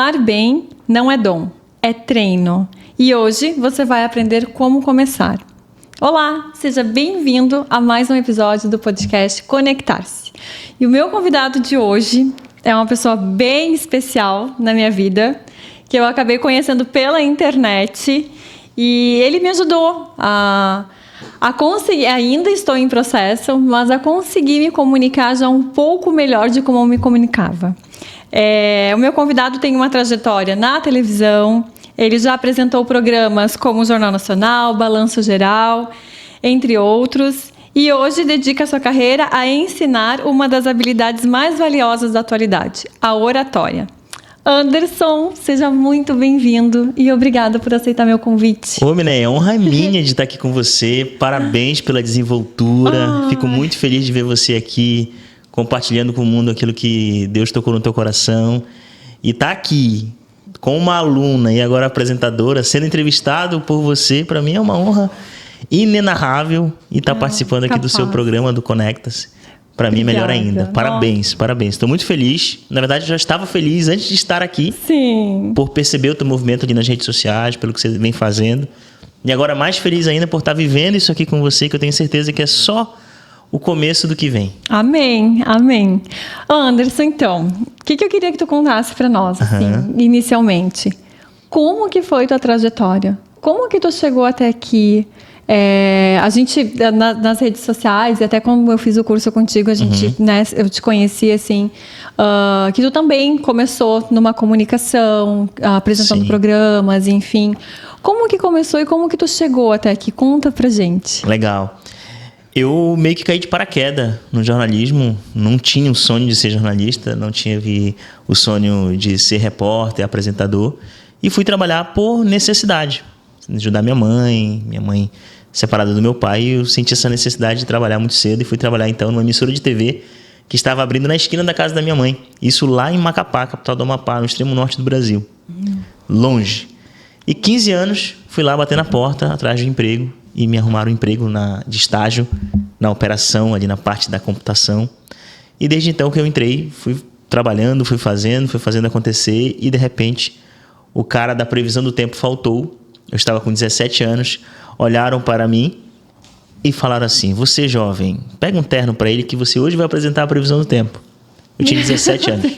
Falar bem não é dom, é treino. E hoje você vai aprender como começar. Olá, seja bem-vindo a mais um episódio do podcast Conectar-se. E o meu convidado de hoje é uma pessoa bem especial na minha vida, que eu acabei conhecendo pela internet e ele me ajudou a conseguir, ainda estou em processo, mas a conseguir me comunicar já um pouco melhor de como eu me comunicava. O meu convidado tem uma trajetória na televisão, ele já apresentou programas como o Jornal Nacional, Balanço Geral, entre outros, e hoje dedica sua carreira a ensinar uma das habilidades mais valiosas da atualidade, a oratória. Anderson, seja muito bem-vindo e obrigada por aceitar meu convite. Ô, Miné, é honra minha de estar aqui com você. Parabéns pela desenvoltura. Fico muito feliz de ver você aqui, compartilhando com o mundo aquilo que Deus tocou no teu coração. E tá aqui, com uma aluna e agora apresentadora, sendo entrevistado por você, para mim é uma honra inenarrável e estar participando aqui do seu programa do Conecta-se. Para mim, melhor ainda. Parabéns, parabéns. Estou muito feliz. Na verdade, eu já estava feliz antes de estar aqui. Sim. Por perceber o teu movimento ali nas redes sociais, pelo que você vem fazendo. E agora mais feliz ainda por estar vivendo isso aqui com você, que eu tenho certeza que é só o começo do que vem. Amém, amém. Anderson, então, o que eu queria que tu contasse para nós, assim, inicialmente? Como que foi tua trajetória? Como que tu chegou até aqui? A gente, nas redes sociais, e até quando eu fiz o curso contigo, a gente, né, eu te conheci assim, que tu também começou numa comunicação, apresentando programas, enfim. Como que começou e como que tu chegou até aqui? Conta pra gente. Legal. Eu meio que caí de paraquedas no jornalismo, não tinha o sonho de ser jornalista, não tinha o sonho de ser repórter, apresentador, e fui trabalhar por necessidade, ajudar minha mãe separada do meu pai, e eu senti essa necessidade de trabalhar muito cedo e fui trabalhar então numa emissora de TV que estava abrindo na esquina da casa da minha mãe, isso lá em Macapá, capital do Amapá, no extremo norte do Brasil, longe. E 15 anos fui lá bater na porta atrás de emprego e me arrumaram um emprego de estágio na operação, ali na parte da computação, e desde então que eu entrei, fui trabalhando, fui fazendo acontecer, e de repente o cara da previsão do tempo faltou. Eu estava com 17 anos, olharam para mim e falaram assim: você jovem, pega um terno para ele que você hoje vai apresentar a previsão do tempo. Eu tinha 17 anos.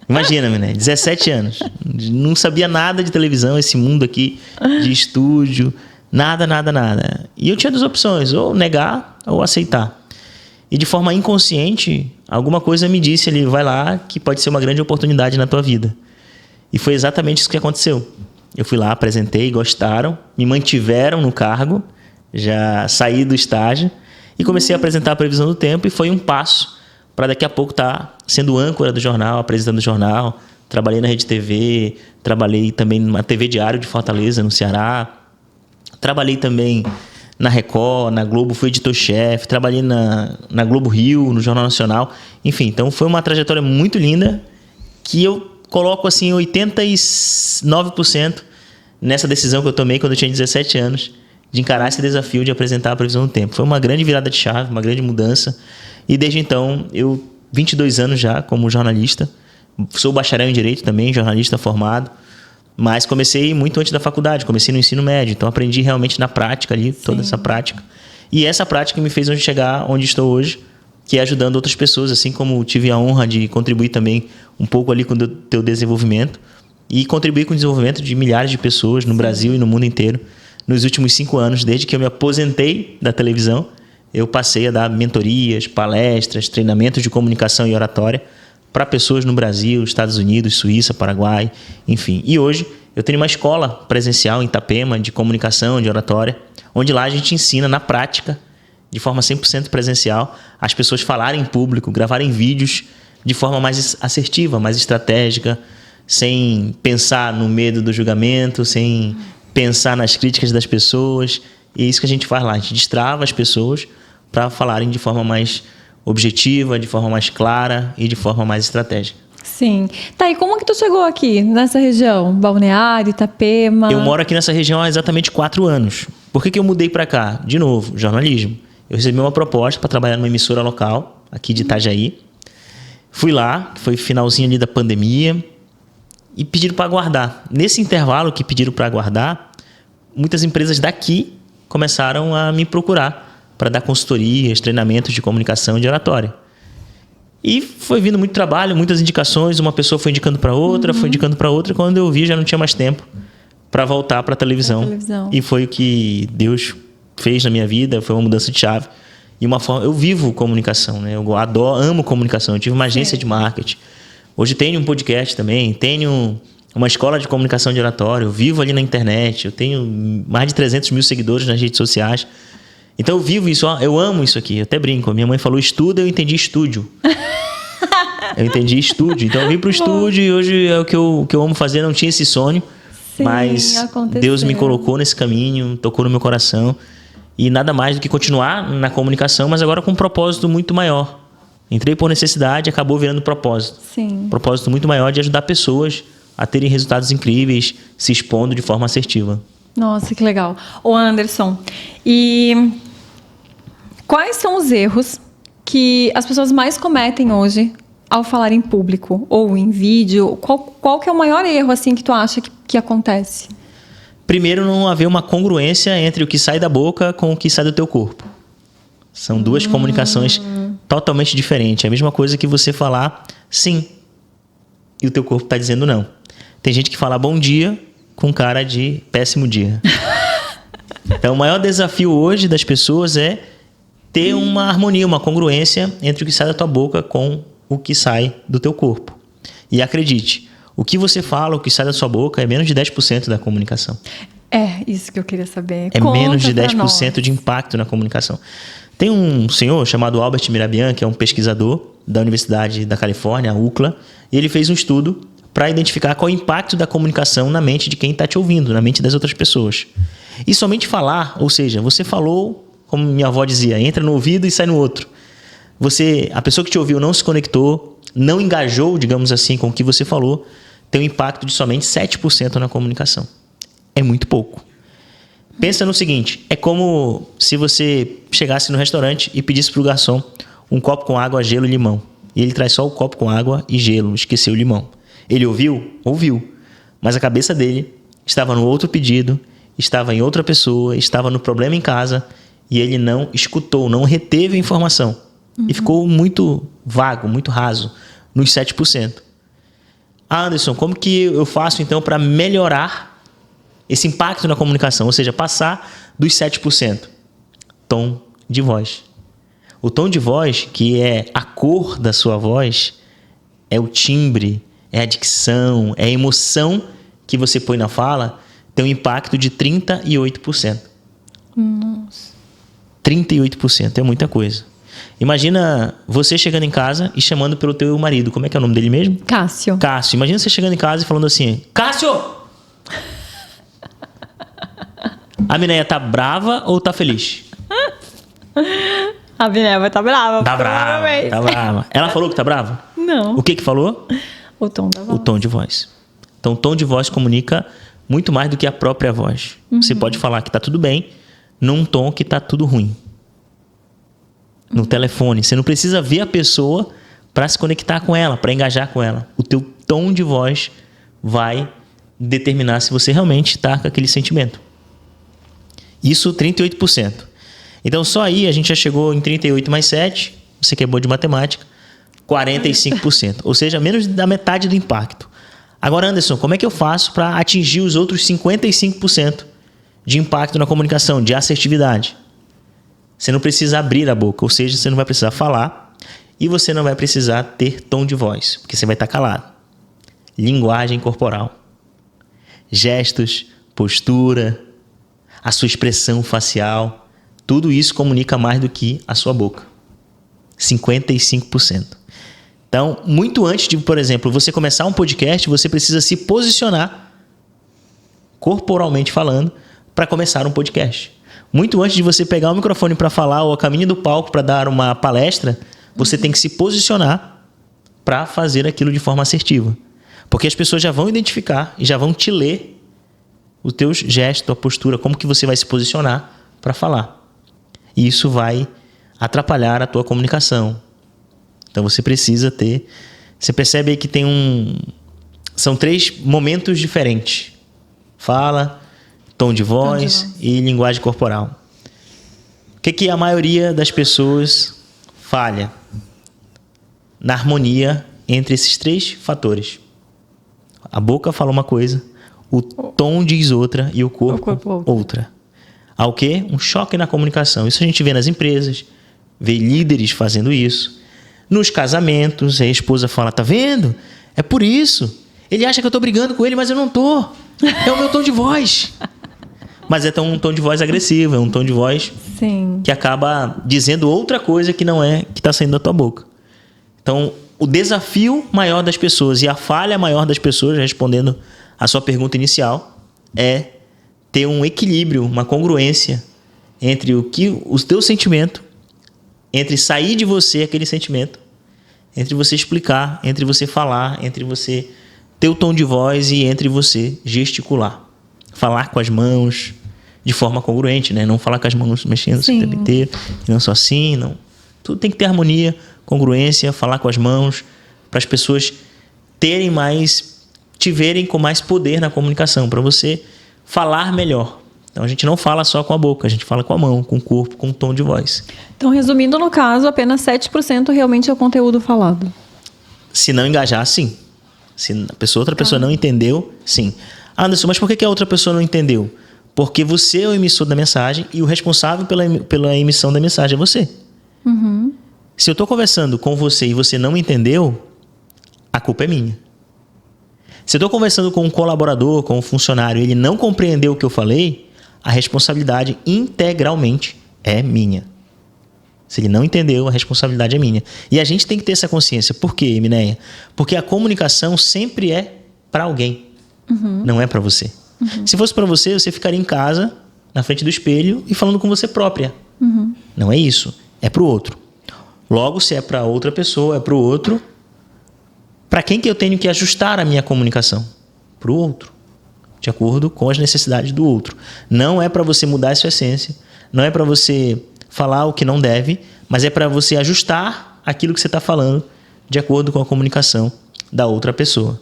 Imagina, né? 17 anos. Não sabia nada de televisão, esse mundo aqui de estúdio, nada. E eu tinha duas opções, ou negar ou aceitar. E de forma inconsciente, alguma coisa me disse ali: vai lá que pode ser uma grande oportunidade na tua vida. E foi exatamente isso que aconteceu. Eu fui lá, apresentei, gostaram, me mantiveram no cargo, já saí do estágio e comecei a apresentar a previsão do tempo, e foi um passo para daqui a pouco estar sendo âncora do jornal, apresentando o jornal. Trabalhei na Rede TV, trabalhei também na TV Diário de Fortaleza, no Ceará. Trabalhei também na Record, na Globo, fui editor-chefe, trabalhei na Globo Rio, no Jornal Nacional. Enfim, então foi uma trajetória muito linda que eu coloco assim 89% nessa decisão que eu tomei quando eu tinha 17 anos, de encarar esse desafio de apresentar a previsão do tempo. Foi uma grande virada de chave, uma grande mudança. E desde então, eu 22 anos já como jornalista, sou bacharel em Direito também, jornalista formado, mas comecei muito antes da faculdade, comecei no ensino médio, então aprendi realmente na prática ali, toda essa prática. E essa prática me fez chegar onde estou hoje, que é ajudando outras pessoas, assim como tive a honra de contribuir também um pouco ali com o teu desenvolvimento e contribuir com o desenvolvimento de milhares de pessoas no Brasil e no mundo inteiro. Nos últimos 5 anos, desde que eu me aposentei da televisão, eu passei a dar mentorias, palestras, treinamentos de comunicação e oratória para pessoas no Brasil, Estados Unidos, Suíça, Paraguai, enfim. E hoje eu tenho uma escola presencial em Itapema de comunicação, de oratória, onde lá a gente ensina na prática, de forma 100% presencial, as pessoas falarem em público, gravarem vídeos de forma mais assertiva, mais estratégica, sem pensar no medo do julgamento, sem pensar nas críticas das pessoas. E é isso que a gente faz lá, a gente destrava as pessoas para falarem de forma mais objetiva, de forma mais clara e de forma mais estratégica. Sim. Tá, e como que tu chegou aqui, nessa região? Balneário, Itapema? Eu moro aqui nessa região há exatamente 4 anos. Por que eu mudei para cá? De novo, jornalismo. Eu recebi uma proposta para trabalhar numa emissora local, aqui de Itajaí. Fui lá, que foi finalzinho ali da pandemia. e pediram para aguardar. Nesse intervalo que pediram para aguardar, muitas empresas daqui começaram a me procurar para dar consultorias, treinamentos de comunicação e de oratória. E foi vindo muito trabalho, muitas indicações, uma pessoa foi indicando para outra, foi indicando para outra, e quando eu vi já não tinha mais tempo para voltar para a televisão. E foi o que Deus fez na minha vida, foi uma mudança de chave. E uma forma, eu vivo comunicação, né? Eu amo comunicação. Eu tive uma agência de marketing. Hoje tenho um podcast também, tenho uma escola de comunicação de oratório, eu vivo ali na internet, eu tenho mais de 300 mil seguidores nas redes sociais. Então eu vivo isso, eu amo isso aqui, eu até brinco. Minha mãe falou estuda, eu entendi estúdio. Eu entendi estúdio, então eu vim pro estúdio e hoje é o que eu amo fazer, não tinha esse sonho. Sim, mas aconteceu. Deus me colocou nesse caminho, tocou no meu coração. E nada mais do que continuar na comunicação, mas agora com um propósito muito maior. Entrei por necessidade e acabou virando propósito. Sim. Propósito muito maior de ajudar pessoas a terem resultados incríveis, se expondo de forma assertiva. Nossa, que legal. Ô Anderson, e quais são os erros que as pessoas mais cometem hoje ao falar em público ou em vídeo? Qual que é o maior erro assim que tu acha que acontece? Primeiro, não haver uma congruência entre o que sai da boca com o que sai do teu corpo. São duas comunicações totalmente diferentes. É a mesma coisa que você falar sim e o teu corpo está dizendo não. Tem gente que fala bom dia com cara de péssimo dia. Então, o maior desafio hoje das pessoas é ter uma harmonia, uma congruência entre o que sai da tua boca com o que sai do teu corpo. E acredite, o que você fala, o que sai da sua boca é menos de 10% da comunicação. É, isso que eu queria saber. É menos de 10% de impacto na comunicação. Tem um senhor chamado Albert Mirabian, que é um pesquisador da Universidade da Califórnia, a UCLA, e ele fez um estudo para identificar qual é o impacto da comunicação na mente de quem está te ouvindo, na mente das outras pessoas. E somente falar, ou seja, você falou, como minha avó dizia, entra no ouvido e sai no outro. A pessoa que te ouviu não se conectou, não engajou, digamos assim, com o que você falou, tem um impacto de somente 7% na comunicação. É muito pouco. Pensa no seguinte, é como se você chegasse no restaurante e pedisse para o garçom um copo com água, gelo e limão. E ele traz só o copo com água e gelo, esqueceu o limão. Ele ouviu? Ouviu. Mas a cabeça dele estava no outro pedido, estava em outra pessoa, estava no problema em casa e ele não escutou, não reteve a informação. E ficou muito vago, muito raso, nos 7%. Anderson, como que eu faço então para melhorar esse impacto na comunicação? Ou seja, passar dos 7%. Tom de voz. O tom de voz, que é a cor da sua voz, é o timbre, é a dicção, é a emoção que você põe na fala, tem um impacto de 38%. Nossa. 38% é muita coisa. Imagina você chegando em casa e chamando pelo teu marido. Como é que é o nome dele mesmo? Cássio. Cássio. Imagina você chegando em casa e falando assim: Cássio! A Mineia tá brava ou tá feliz? A Mineia vai tá brava. Tá brava, tá brava. Ela falou que tá brava? Não. O que falou? O tom da voz. O tom de voz. Então, o tom de voz comunica muito mais do que a própria voz. Você pode falar que tá tudo bem num tom que tá tudo ruim. No telefone. Você não precisa ver a pessoa para se conectar com ela, para engajar com ela. O teu tom de voz vai determinar se você realmente está com aquele sentimento. Isso 38%. Então só aí a gente já chegou em 38 mais 7, você que é boa de matemática, 45%. Ou seja, menos da metade do impacto. Agora, Anderson, como é que eu faço para atingir os outros 55% de impacto na comunicação, de assertividade? Você não precisa abrir a boca, ou seja, você não vai precisar falar e você não vai precisar ter tom de voz, porque você vai estar calado. Linguagem corporal, gestos, postura, a sua expressão facial, tudo isso comunica mais do que a sua boca. 55%. Então, muito antes de, por exemplo, você começar um podcast, você precisa se posicionar, corporalmente falando, para começar um podcast. Muito antes de você pegar o microfone para falar ou a caminho do palco para dar uma palestra, você tem que se posicionar para fazer aquilo de forma assertiva. Porque as pessoas já vão identificar e já vão te ler os teus gestos, a postura, como que você vai se posicionar para falar. E isso vai atrapalhar a tua comunicação. Então você precisa ter... Você percebe aí que tem São 3 momentos diferentes. Fala, tom de voz e linguagem corporal. O que a maioria das pessoas falha? Na harmonia entre esses 3 fatores. A boca fala uma coisa, o tom diz outra e o corpo outra. Há o quê? Um choque na comunicação. Isso a gente vê nas empresas, vê líderes fazendo isso. Nos casamentos, a esposa fala, tá vendo? É por isso. Ele acha que eu tô brigando com ele, mas eu não tô. É o meu tom de voz. Mas é um tom de voz agressivo, é um tom de voz que acaba dizendo outra coisa que não é que está saindo da tua boca. Então, o desafio maior das pessoas e a falha maior das pessoas, respondendo a sua pergunta inicial, é ter um equilíbrio, uma congruência entre o teu sentimento, entre sair de você aquele sentimento, entre você explicar, entre você falar, entre você ter o tom de voz e entre você gesticular. Falar com as mãos de forma congruente, né? Não falar com as mãos mexendo o tempo inteiro, não só assim, não. Tudo tem que ter harmonia, congruência, falar com as mãos, para as pessoas te verem com mais poder na comunicação, para você falar melhor. Então a gente não fala só com a boca, a gente fala com a mão, com o corpo, com o tom de voz. Então, resumindo, no caso, apenas 7% realmente é o conteúdo falado. Se não engajar, sim. Se outra pessoa não entendeu, sim. Anderson, mas por que a outra pessoa não entendeu? Porque você é o emissor da mensagem e o responsável pela emissão da mensagem é você. Uhum. Se eu estou conversando com você e você não entendeu, a culpa é minha. Se eu estou conversando com um colaborador, com um funcionário, e ele não compreendeu o que eu falei, a responsabilidade integralmente é minha. Se ele não entendeu, a responsabilidade é minha. E a gente tem que ter essa consciência. Por quê, Emineia? Porque a comunicação sempre é para alguém. Não é para você. Se fosse para você, você ficaria em casa, na frente do espelho e falando com você própria. Não é isso. É para o outro. Logo, se é para outra pessoa, é para o outro. Para quem que eu tenho que ajustar a minha comunicação? Para o outro. De acordo com as necessidades do outro. Não é para você mudar a sua essência. Não é para você falar o que não deve, mas é para você ajustar aquilo que você está falando de acordo com a comunicação da outra pessoa.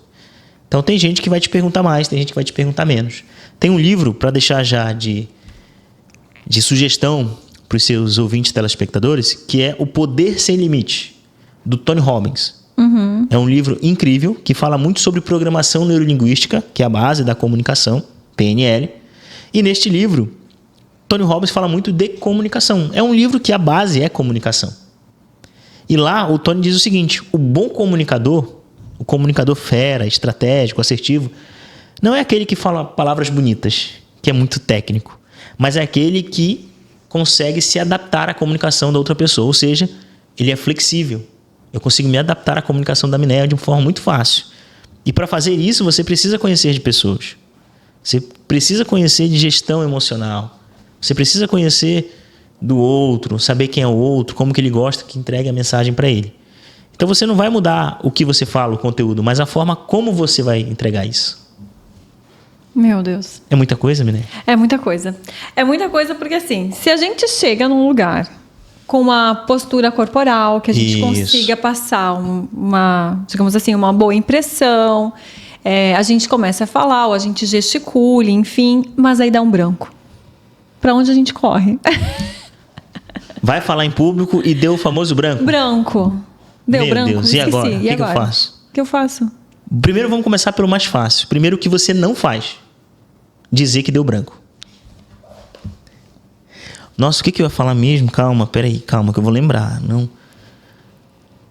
Então tem gente que vai te perguntar mais, tem gente que vai te perguntar menos. Tem um livro para deixar já de sugestão para os seus ouvintes telespectadores, que é O Poder Sem Limite, do Tony Robbins. É um livro incrível que fala muito sobre programação neurolinguística, que é a base da comunicação, PNL. E neste livro, Tony Robbins fala muito de comunicação. É um livro que a base é comunicação. E lá o Tony diz o seguinte: o bom comunicador, o comunicador fera, estratégico, assertivo, não é aquele que fala palavras bonitas, que é muito técnico, mas é aquele que consegue se adaptar à comunicação da outra pessoa. Ou seja, ele é flexível. Eu consigo me adaptar à comunicação da Emineia de uma forma muito fácil. E para fazer isso, você precisa conhecer de pessoas. Você precisa conhecer de gestão emocional. Você precisa conhecer do outro, saber quem é o outro, como que ele gosta que entregue a mensagem para ele. Então você não vai mudar o que você fala, o conteúdo, mas a forma como você vai entregar isso. Meu Deus. É muita coisa, Miné? É muita coisa. É muita coisa porque, assim, se a gente chega num lugar com uma postura corporal, que a gente consiga passar digamos assim, uma boa impressão, a gente começa a falar, ou a gente gesticule, enfim, mas aí dá um branco. Para onde a gente corre? Vai falar em público e deu o famoso branco? Branco. Deu Meu branco. Deus, e agora? O que eu faço? O que eu faço? Primeiro vamos começar pelo mais fácil. Primeiro o que você não faz. Dizer que deu branco. Nossa, o que eu ia falar mesmo? Calma, peraí, calma, que eu vou lembrar. Não. O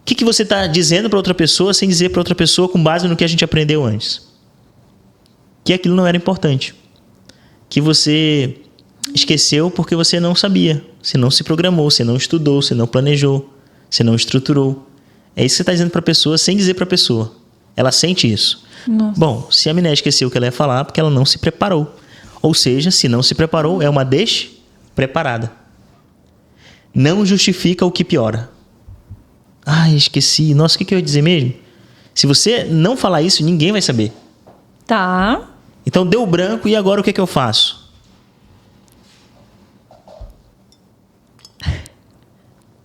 que você está dizendo para outra pessoa sem dizer para outra pessoa com base no que a gente aprendeu antes? Que aquilo não era importante. Que você esqueceu porque você não sabia. Você não se programou, você não estudou, você não planejou, você não estruturou. É isso que você está dizendo para a pessoa sem dizer para a pessoa. Ela sente isso. Nossa. Bom, se a Miné esqueceu o que ela ia falar, porque ela não se preparou. Ou seja, se não se preparou, é uma despreparada. Não justifica o que piora. Ai, esqueci. Nossa, o que eu ia dizer mesmo? Se você não falar isso, ninguém vai saber. Tá. Então, deu branco e agora o que eu faço?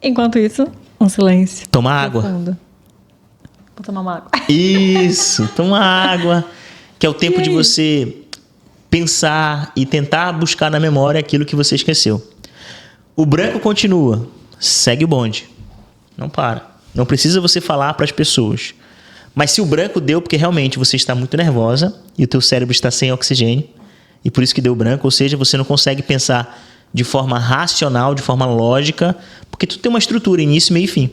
Enquanto isso, um silêncio. Tomar água. Profundo. Vou tomar uma água. Isso, toma água, que é o tempo de você pensar e tentar buscar na memória aquilo que você esqueceu. O branco continua, segue o bonde, não para. Não precisa você falar para as pessoas. Mas se o branco deu porque realmente você está muito nervosa e o teu cérebro está sem oxigênio, e por isso que deu branco, ou seja, você não consegue pensar de forma racional, de forma lógica, porque tu tem uma estrutura, início, meio e fim.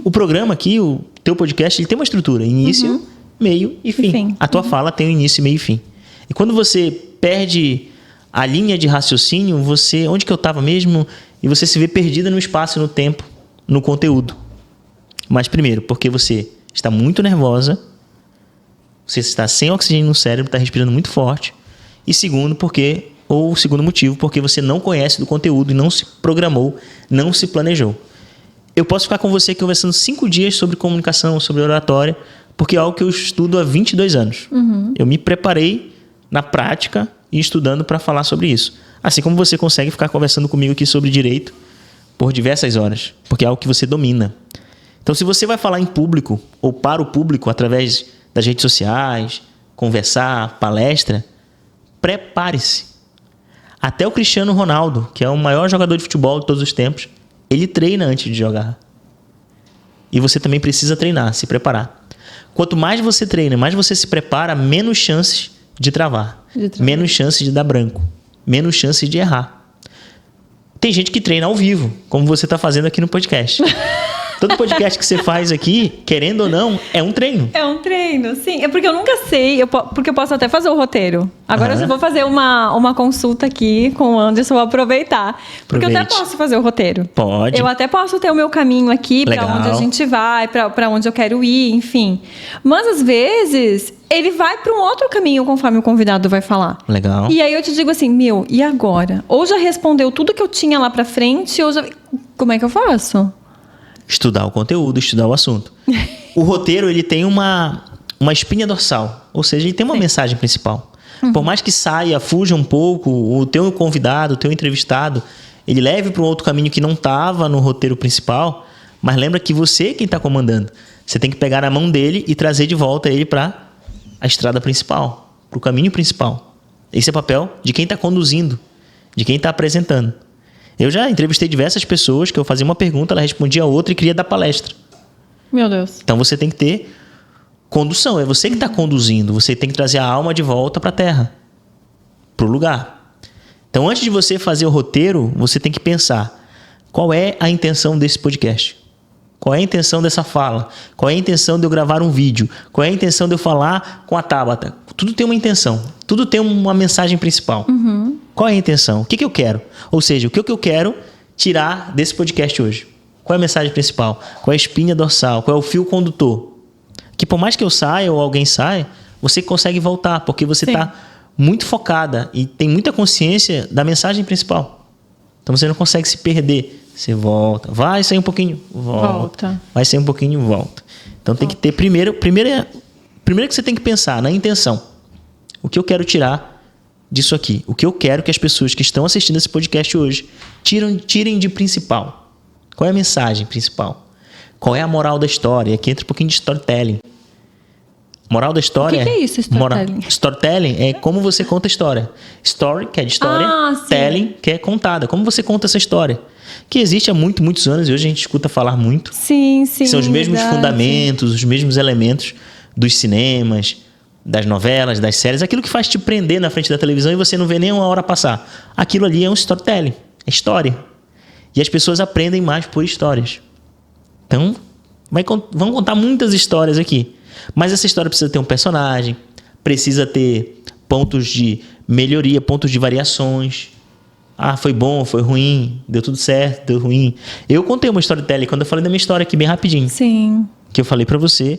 O programa aqui, o teu podcast, ele tem uma estrutura, início, meio e fim. A tua fala tem um início, meio e fim. E quando você perde a linha de raciocínio, você, onde que eu estava mesmo? E você se vê perdida no espaço e no tempo, no conteúdo. Mas primeiro, porque você está muito nervosa, você está sem oxigênio no cérebro, está respirando muito forte. E segundo, o segundo motivo, porque você não conhece do conteúdo e não se programou, não se planejou. Eu posso ficar com você conversando 5 dias sobre comunicação, sobre oratória, porque é algo que eu estudo há 22 anos. Eu me preparei na prática e estudando para falar sobre isso. Assim como você consegue ficar conversando comigo aqui sobre direito por diversas horas, porque é algo que você domina. Então, se você vai falar em público ou para o público através das redes sociais, conversar, palestra, prepare-se. Até o Cristiano Ronaldo, que é o maior jogador de futebol de todos os tempos, ele treina antes de jogar. E você também precisa treinar, se preparar. Quanto mais você treina, mais você se prepara, menos chances de travar. Menos chances de dar branco. Menos chances de errar. Tem gente que treina ao vivo, como você está fazendo aqui no podcast. Todo podcast que você faz aqui, querendo ou não, é um treino. É um treino, sim. É porque eu nunca sei, porque eu posso até fazer o roteiro. Agora eu já vou fazer uma consulta aqui com o Anderson, vou aproveitar. Porque eu até posso fazer o roteiro. Pode. Eu até posso ter o meu caminho aqui, para onde a gente vai, para onde eu quero ir, enfim. Mas às vezes ele vai para um outro caminho conforme o convidado vai falar. Legal. E aí eu te digo assim, e agora? Ou já respondeu tudo que eu tinha lá para frente, ou já... Como é que eu faço? Estudar o conteúdo, estudar o assunto. O roteiro, ele tem uma espinha dorsal, ou seja, ele tem uma mensagem principal. Por mais que saia, fuja um pouco, o teu convidado, o teu entrevistado, ele leve para um outro caminho que não estava no roteiro principal, mas lembra que você é quem está comandando. Você tem que pegar na mão dele e trazer de volta ele para a estrada principal, para o caminho principal. Esse é o papel de quem está conduzindo, de quem está apresentando. Eu já entrevistei diversas pessoas que eu fazia uma pergunta, ela respondia outra e queria dar palestra. Meu Deus. Então você tem que ter condução. É você que está conduzindo. Você tem que trazer a alma de volta para a terra, para o lugar. Então antes de você fazer o roteiro, você tem que pensar qual é a intenção desse podcast. Qual é a intenção dessa fala? Qual é a intenção de eu gravar um vídeo? Qual é a intenção de eu falar com a Tabata? Tudo tem uma intenção. Tudo tem uma mensagem principal. Qual é a intenção? O que eu quero? Ou seja, o que eu quero tirar desse podcast hoje? Qual é a mensagem principal? Qual é a espinha dorsal? Qual é o fio condutor? Que por mais que eu saia ou alguém saia, você consegue voltar, porque você está muito focada e tem muita consciência da mensagem principal. Então você não consegue se perder. Você volta, vai sair um pouquinho, volta. Vai sair um pouquinho, volta. Então tem que ter primeiro que você tem que pensar na intenção. O que eu quero tirar disso aqui? O que eu quero que as pessoas que estão assistindo esse podcast hoje tirem de principal? Qual é a mensagem principal? Qual é a moral da história? Aqui entra um pouquinho de storytelling. Moral da história... O que é isso, storytelling? Storytelling é como você conta a história. Story, que é de história. Telling, que é contada. Como você conta essa história. Que existe há muitos anos e hoje a gente escuta falar muito. Sim. São os mesmos fundamentos, os mesmos elementos dos cinemas, das novelas, das séries. Aquilo que faz te prender na frente da televisão e você não vê nem uma hora passar. Aquilo ali é um storytelling. É história. E as pessoas aprendem mais por histórias. Então, vamos contar muitas histórias aqui. Mas essa história precisa ter um personagem, precisa ter pontos de melhoria, pontos de variações. Ah, foi bom, foi ruim, deu tudo certo, deu ruim. Eu contei uma storytelling quando eu falei da minha história aqui bem rapidinho. Sim. Que eu falei pra você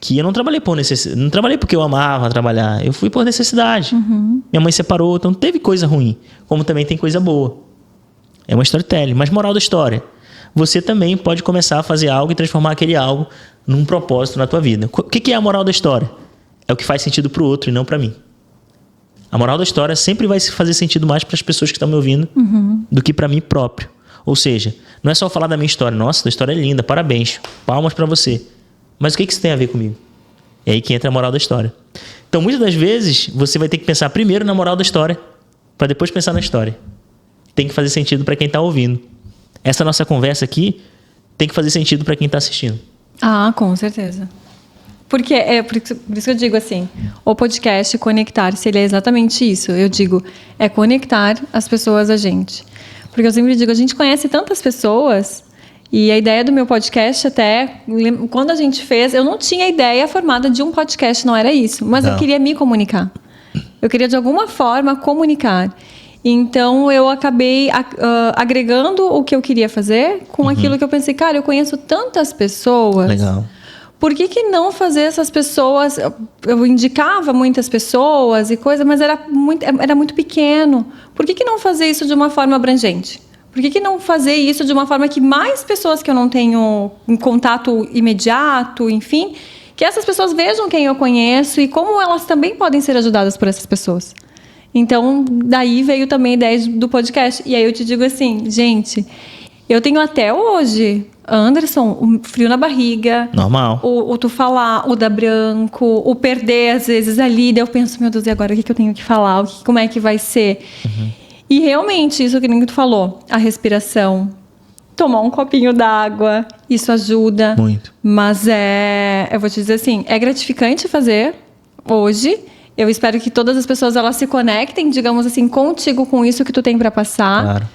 que eu não trabalhei por necessidade. Não trabalhei porque eu amava trabalhar. Eu fui por necessidade. Minha mãe separou, então teve coisa ruim. Como também tem coisa boa. É uma storytelling. Mas moral da história. Você também pode começar a fazer algo e transformar aquele algo num propósito na tua vida. O que é a moral da história? É o que faz sentido pro outro e não pra mim. A moral da história sempre vai fazer sentido mais para as pessoas que estão me ouvindo do que para mim próprio. Ou seja, não é só falar da minha história. Nossa, a história é linda, parabéns, palmas para você. Mas o que isso tem a ver comigo? É aí que entra a moral da história. Então, muitas das vezes, você vai ter que pensar primeiro na moral da história, para depois pensar na história. Tem que fazer sentido para quem está ouvindo. Essa nossa conversa aqui tem que fazer sentido para quem está assistindo. Ah, com certeza. Porque por isso que eu digo assim, o podcast Conectar-se, ele é exatamente isso. Eu digo, é conectar as pessoas a gente. Porque eu sempre digo, a gente conhece tantas pessoas, e a ideia do meu podcast até, quando a gente fez, eu não tinha ideia formada de um podcast, não era isso. Mas eu queria me comunicar. Eu queria, de alguma forma, comunicar. Então, eu acabei agregando o que eu queria fazer com aquilo que eu pensei, cara, eu conheço tantas pessoas. Legal. Por que não fazer essas pessoas... Eu indicava muitas pessoas e coisa, mas era muito pequeno. Por que não fazer isso de uma forma abrangente? Por que não fazer isso de uma forma que mais pessoas que eu não tenho em contato imediato, enfim, que essas pessoas vejam quem eu conheço e como elas também podem ser ajudadas por essas pessoas? Então, daí veio também a ideia do podcast. E aí eu te digo assim, gente, eu tenho até hoje, Anderson, o frio na barriga. Normal. O tu falar, o dar branco, o perder às vezes ali. Daí eu penso, meu Deus, e agora o que eu tenho que falar? Como é que vai ser? E realmente, isso que nem tu falou, a respiração, tomar um copinho d'água, isso ajuda. Muito. Mas eu vou te dizer assim, é gratificante fazer hoje. Eu espero que todas as pessoas elas se conectem, digamos assim, contigo com isso que tu tem para passar. Claro.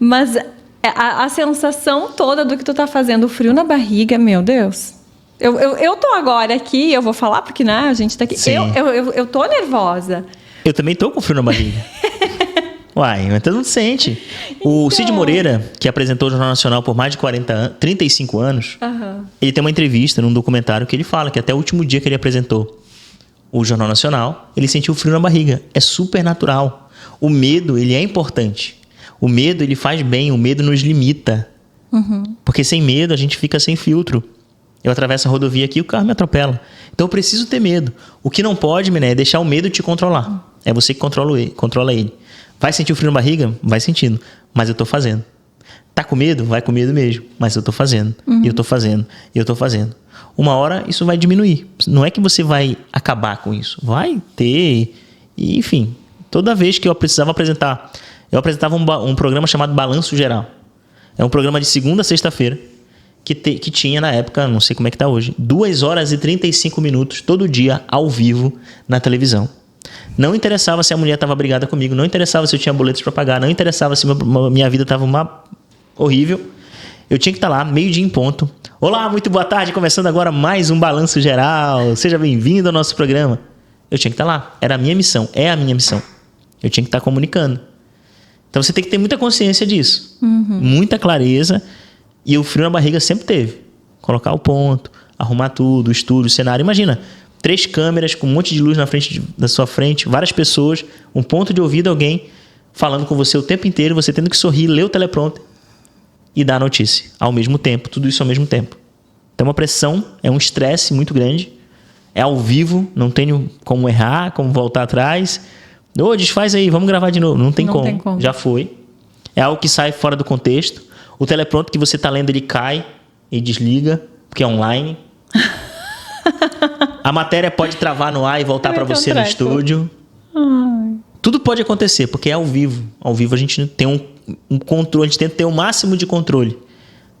Mas a sensação toda do que tu tá fazendo, o frio na barriga, meu Deus. Eu tô agora aqui, eu vou falar porque, né, a gente tá aqui. Sim. Eu tô nervosa. Eu também tô com frio na barriga. Uai, mas todo mundo sente. O Cid Moreira, que apresentou o Jornal Nacional por mais de 35 anos, ele tem uma entrevista num documentário que ele fala que até o último dia que ele apresentou o Jornal Nacional, ele sentiu frio na barriga. É super natural. O medo, ele é importante. O medo, ele faz bem. O medo nos limita. Porque sem medo, a gente fica sem filtro. Eu atravesso a rodovia aqui e o carro me atropela. Então, eu preciso ter medo. O que não pode, Miné, é deixar o medo te controlar. É você que controla ele. Vai sentir o frio na barriga? Vai sentindo. Mas eu tô fazendo. Tá com medo? Vai com medo mesmo. Mas eu tô fazendo. E eu tô fazendo. E eu tô fazendo. Uma hora isso vai diminuir. Não é que você vai acabar com isso. Vai ter... E, enfim, toda vez que eu precisava apresentar... Eu apresentava um programa chamado Balanço Geral. É um programa de segunda a sexta-feira que tinha na época, não sei como é que tá hoje, 2 horas e 35 minutos todo dia ao vivo na televisão. Não interessava se a mulher estava brigada comigo, não interessava se eu tinha boletos para pagar, não interessava se minha vida estava horrível. Eu tinha que estar lá, 12:00 em ponto. Olá, muito boa tarde, começando agora mais um Balanço Geral. Seja bem-vindo ao nosso programa. Eu tinha que estar lá, era a minha missão, é a minha missão. Eu tinha que estar comunicando. Então você tem que ter muita consciência disso, muita clareza. E o frio na barriga sempre teve. Colocar o ponto, arrumar tudo, o estúdio, o cenário. Imagina, 3 câmeras com um monte de luz da sua frente, várias pessoas, um ponto de ouvido, alguém falando com você o tempo inteiro, você tendo que sorrir, ler o teleprompter e dar a notícia ao mesmo tempo, tudo isso ao mesmo tempo. Então é uma pressão, é um estresse muito grande, é ao vivo, não tenho como errar, como voltar atrás. Desfaz aí, vamos gravar de novo. Não tem como, já foi. É algo que sai fora do contexto. O teleprompter que você está lendo, ele cai e desliga, porque é online. A matéria pode travar no ar e voltar para você no estúdio. Tudo pode acontecer, porque é ao vivo. Ao vivo a gente tem um controle, a gente tenta ter o máximo de controle.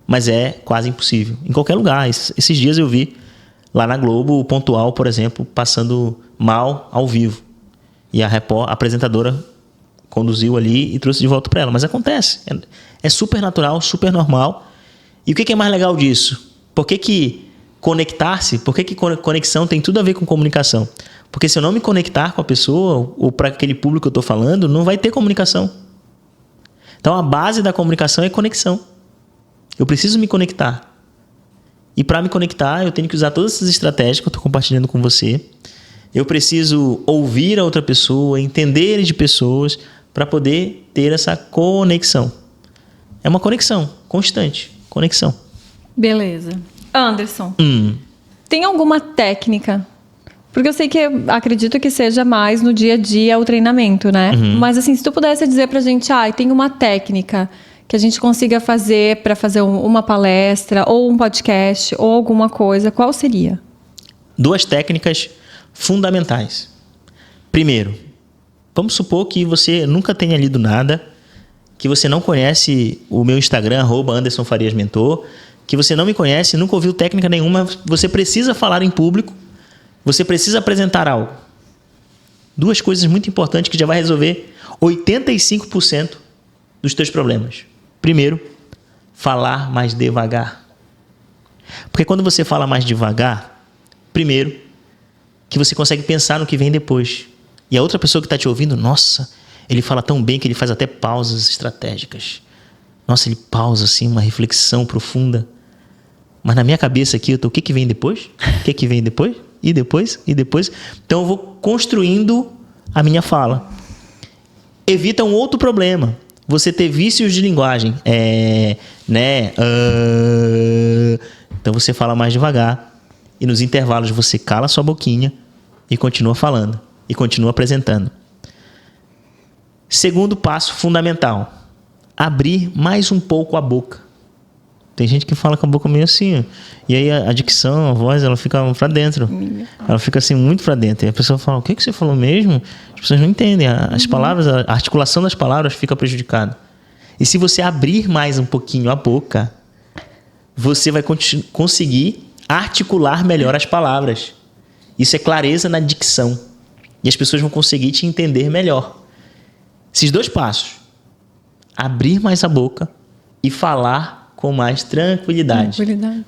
Mas é quase impossível. Em qualquer lugar. Esses dias eu vi lá na Globo o Pontual, por exemplo, passando mal ao vivo. E a apresentadora conduziu ali e trouxe de volta para ela. Mas acontece. É super natural, super normal. E o que é mais legal disso? Por que conectar-se? Por que conexão tem tudo a ver com comunicação? Porque se eu não me conectar com a pessoa ou para aquele público que eu estou falando, não vai ter comunicação. Então a base da comunicação é conexão. Eu preciso me conectar. E para me conectar, eu tenho que usar todas essas estratégias que eu estou compartilhando com você. Eu preciso ouvir a outra pessoa, entender de pessoas, para poder ter essa conexão. É uma conexão constante. Conexão. Beleza. Anderson, tem alguma técnica? Porque eu sei que, acredito que seja mais no dia a dia o treinamento, né? Mas assim, se tu pudesse dizer pra gente, tem uma técnica que a gente consiga fazer para fazer uma palestra ou um podcast ou alguma coisa, qual seria? 2 técnicas fundamentais. Primeiro, vamos supor que você nunca tenha lido nada, que você não conhece o meu Instagram, @AndersonFariasMentor, que você não me conhece, nunca ouviu técnica nenhuma, você precisa falar em público, você precisa apresentar algo. 2 coisas muito importantes que já vai resolver 85% dos teus problemas. Primeiro, falar mais devagar. Porque quando você fala mais devagar, primeiro, que você consegue pensar no que vem depois. E a outra pessoa que está te ouvindo, nossa, ele fala tão bem que ele faz até pausas estratégicas. Nossa, ele pausa assim, uma reflexão profunda. Mas na minha cabeça aqui, o que vem depois? O que vem depois? E depois? E depois? Então eu vou construindo a minha fala. Evita um outro problema. Você ter vícios de linguagem. Então você fala mais devagar. E nos intervalos você cala sua boquinha e continua falando. E continua apresentando. Segundo passo fundamental. Abrir mais um pouco a boca. Tem gente que fala com a boca meio assim. E aí a dicção, a voz, ela fica pra dentro. Ela fica assim muito pra dentro. E a pessoa fala, o que você falou mesmo? As pessoas não entendem. As palavras, a articulação das palavras fica prejudicada. E se você abrir mais um pouquinho a boca, você vai conseguir articular melhor as palavras. Isso é clareza na dicção. E as pessoas vão conseguir te entender melhor. Esses 2 passos. Abrir mais a boca e falar com mais tranquilidade.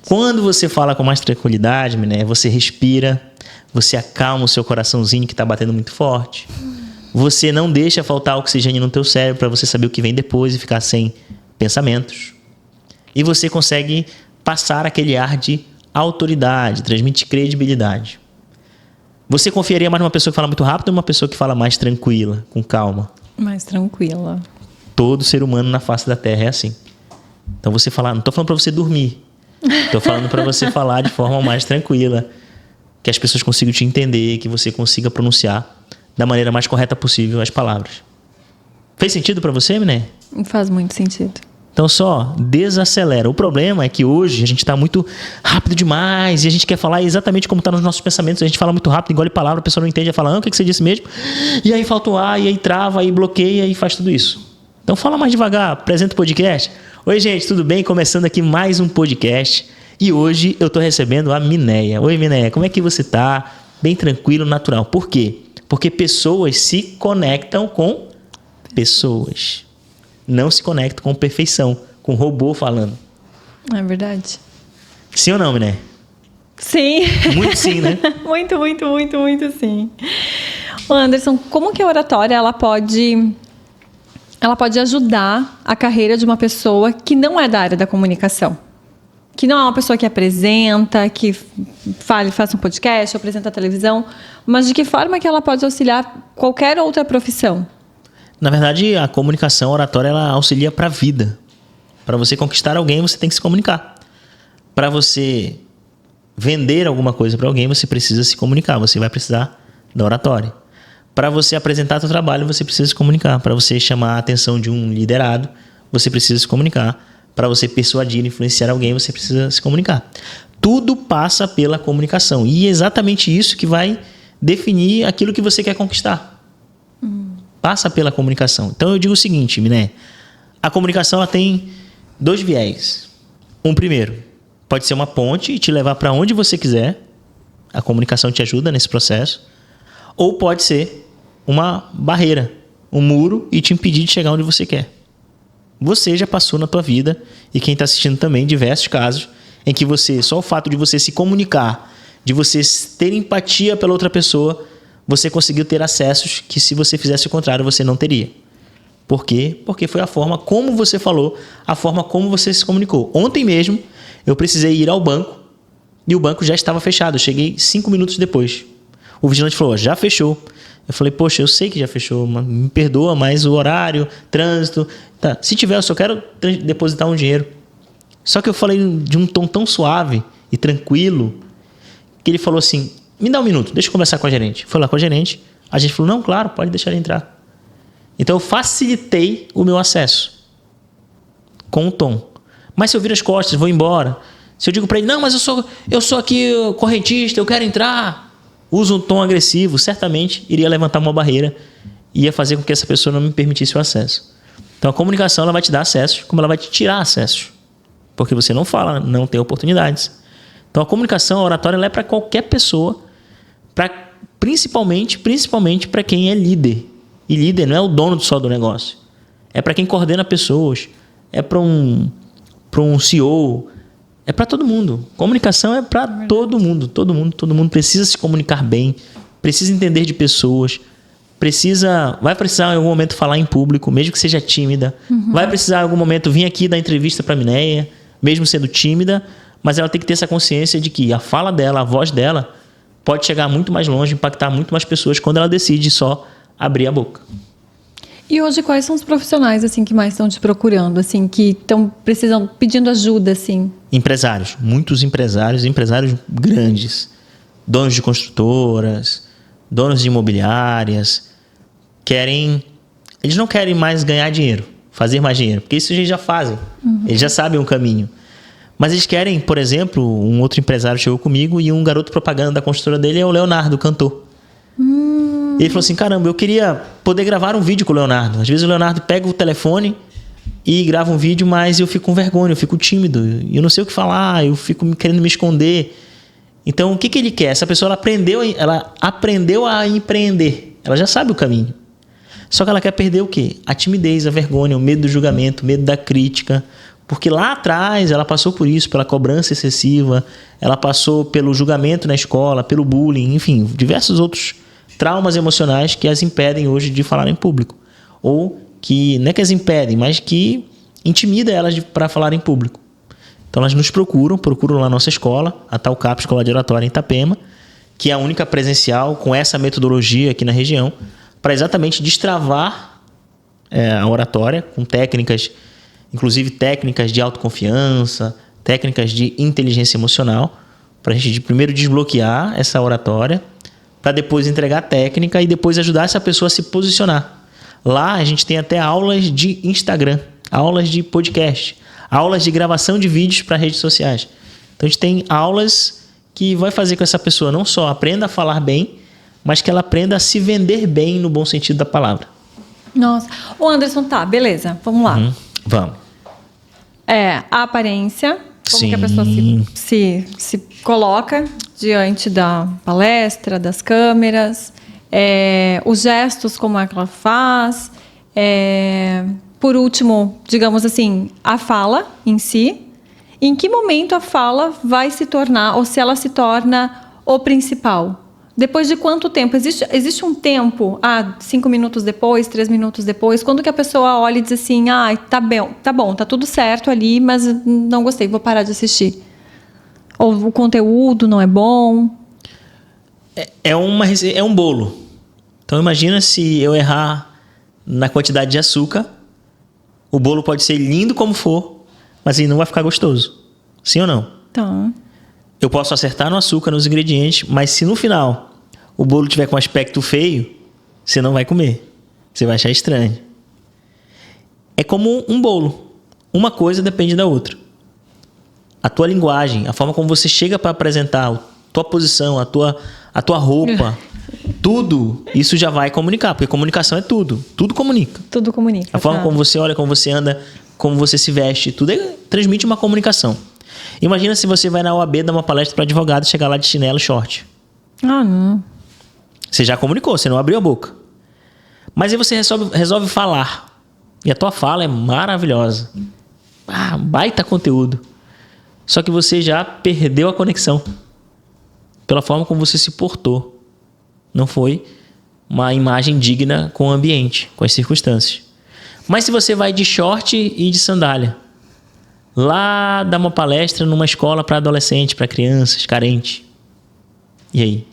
Quando você fala com mais tranquilidade, você respira, você acalma o seu coraçãozinho que está batendo muito forte. Você não deixa faltar oxigênio no teu cérebro para você saber o que vem depois e ficar sem pensamentos. E você consegue passar aquele ar de autoridade, transmite credibilidade. Você confiaria mais numa pessoa que fala muito rápido ou uma pessoa que fala mais tranquila, com calma? Mais tranquila. Todo ser humano na face da Terra é assim. Então você falar, não estou falando para você dormir, estou falando para você falar de forma mais tranquila, que as pessoas consigam te entender, que você consiga pronunciar da maneira mais correta possível as palavras. Fez sentido para você, Miné? Faz muito sentido. Então só desacelera. O problema é que hoje a gente está muito rápido demais e a gente quer falar exatamente como está nos nossos pensamentos. A gente fala muito rápido, engole palavra, a pessoa não entende, fala, o que você disse mesmo? E aí falta o ar, e aí trava, aí bloqueia e faz tudo isso. Então fala mais devagar, apresenta o podcast. Oi, gente, tudo bem? Começando aqui mais um podcast. E hoje eu estou recebendo a Minéia. Oi, Minéia, como é que você está? Bem tranquilo, natural. Por quê? Porque pessoas se conectam com pessoas. Não se conectam com perfeição, com robô falando. É verdade. Sim ou não, Minéia? Sim. Muito sim, né? muito sim. Anderson, como que a oratória ela pode ajudar a carreira de uma pessoa que não é da área da comunicação? Que não é uma pessoa que apresenta, que faça um podcast, apresenta a televisão, mas de que forma que ela pode auxiliar qualquer outra profissão? Na verdade, a comunicação oratória ela auxilia para a vida. Para você conquistar alguém, você tem que se comunicar. Para você vender alguma coisa para alguém, você precisa se comunicar. Você vai precisar da oratória. Para você apresentar seu trabalho, você precisa se comunicar. Para você chamar a atenção de um liderado, você precisa se comunicar. Para você persuadir, influenciar alguém, você precisa se comunicar. Tudo passa pela comunicação. E é exatamente isso que vai definir aquilo que você quer conquistar. Passa pela comunicação. Então eu digo o seguinte, Miné. A comunicação ela tem 2 viés. Primeiro, pode ser uma ponte e te levar para onde você quiser. A comunicação te ajuda nesse processo. Ou pode ser uma barreira, um muro e te impedir de chegar onde você quer. Você já passou na tua vida, e quem está assistindo também, diversos casos, em que só o fato de você se comunicar, de você ter empatia pela outra pessoa, você conseguiu ter acessos que se você fizesse o contrário, você não teria. Por quê? Porque foi a forma como você falou, a forma como você se comunicou. Ontem mesmo, eu precisei ir ao banco e o banco já estava fechado. Eu cheguei 5 minutos depois. O vigilante falou, já fechou. Eu falei, poxa, eu sei que já fechou, me perdoa, mas o horário, trânsito... Tá. Se tiver, eu só quero depositar um dinheiro. Só que eu falei de um tom tão suave e tranquilo que ele falou assim, me dá um minuto, deixa eu conversar com a gerente. Foi lá com a gerente, a gente falou, não, claro, pode deixar ele entrar. Então eu facilitei o meu acesso. com o tom. Mas se eu viro as costas, vou embora. Se eu digo para ele, não, mas eu sou aqui correntista, eu quero entrar, uso um tom agressivo, certamente iria levantar uma barreira e ia fazer com que essa pessoa não me permitisse o acesso. Então a comunicação ela vai te dar acessos, como ela vai te tirar acessos. Porque você não fala, não tem oportunidades. Então a comunicação, a oratória, ela é para qualquer pessoa, principalmente para quem é líder. E líder não é o dono só do negócio. É para quem coordena pessoas. É para um CEO. É para todo mundo. Comunicação é para todo mundo. Todo mundo precisa se comunicar bem. Precisa entender de pessoas. Vai precisar em algum momento falar em público, mesmo que seja tímida. Vai precisar em algum momento vir aqui dar entrevista para a Mineia, mesmo sendo tímida. Mas ela tem que ter essa consciência de que a fala dela, a voz dela, pode chegar muito mais longe, impactar muito mais pessoas quando ela decide só abrir a boca. E hoje, quais são os profissionais assim que mais estão te procurando, assim, que estão pedindo ajuda, assim? Empresários, muitos empresários grandes, donos de construtoras, donos de imobiliárias, eles não querem mais ganhar dinheiro, fazer mais dinheiro, porque isso eles já fazem, eles já sabem o caminho. Mas eles querem, por exemplo, um outro empresário chegou comigo e um garoto propaganda da construtora dele é o Leonardo, o cantor. Ele falou assim, caramba, eu queria poder gravar um vídeo com o Leonardo. Às vezes o Leonardo pega o telefone e grava um vídeo, mas eu fico com vergonha, eu fico tímido, eu não sei o que falar, eu fico querendo me esconder. Então, o que ele quer? Essa pessoa ela aprendeu a empreender, ela já sabe o caminho. Só que ela quer perder o quê? A timidez, a vergonha, o medo do julgamento, o medo da crítica. Porque lá atrás ela passou por isso, pela cobrança excessiva, ela passou pelo julgamento na escola, pelo bullying, enfim, diversos outros traumas emocionais que as impedem hoje de falar em público. Ou que, não é que as impedem, mas que intimida elas para falar em público. Então elas nos procuram lá na nossa escola, a Talcap, Escola de Oratória em Itapema, que é a única presencial com essa metodologia aqui na região, para exatamente destravar a oratória com técnicas, inclusive técnicas de autoconfiança, técnicas de inteligência emocional, para a gente primeiro desbloquear essa oratória, para depois entregar a técnica e depois ajudar essa pessoa a se posicionar. Lá a gente tem até aulas de Instagram, aulas de podcast, aulas de gravação de vídeos para redes sociais. Então a gente tem aulas que vai fazer com que essa pessoa não só aprenda a falar bem, mas que ela aprenda a se vender bem no bom sentido da palavra. Nossa. Ô Anderson, tá, beleza, vamos lá. Vamos. A aparência, como Sim. que a pessoa se coloca diante da palestra, das câmeras, os gestos, como é que ela faz, por último, digamos assim, a fala em si. Em que momento a fala vai se tornar, ou se ela se torna o principal? Depois de quanto tempo? Existe um tempo, 5 minutos depois, 3 minutos depois, quando que a pessoa olha e diz assim, tá bom, tá tudo certo ali, mas não gostei, vou parar de assistir. Ou o conteúdo não é bom. É um bolo. Então imagina se eu errar na quantidade de açúcar, o bolo pode ser lindo como for, mas ele não vai ficar gostoso. Sim ou não? Tá. Eu posso acertar no açúcar, nos ingredientes, mas se no final o bolo tiver com um aspecto feio, você não vai comer. Você vai achar estranho. É como um bolo. Uma coisa depende da outra. A tua linguagem, a forma como você chega para apresentar, a tua posição, a tua roupa, tudo isso já vai comunicar, porque comunicação é tudo. Tudo comunica. Tudo comunica. A forma como você olha, como você anda, como você se veste, tudo transmite uma comunicação. Imagina se você vai na OAB dar uma palestra para advogado e chegar lá de chinelo e short. Não. Você já comunicou, você não abriu a boca. Mas aí você resolve falar. E a tua fala é maravilhosa. Baita conteúdo. Só que você já perdeu a conexão. Pela forma como você se portou. Não foi uma imagem digna com o ambiente, com as circunstâncias. Mas se você vai de short e de sandália, lá dá uma palestra numa escola para adolescentes, para crianças, carentes. E aí?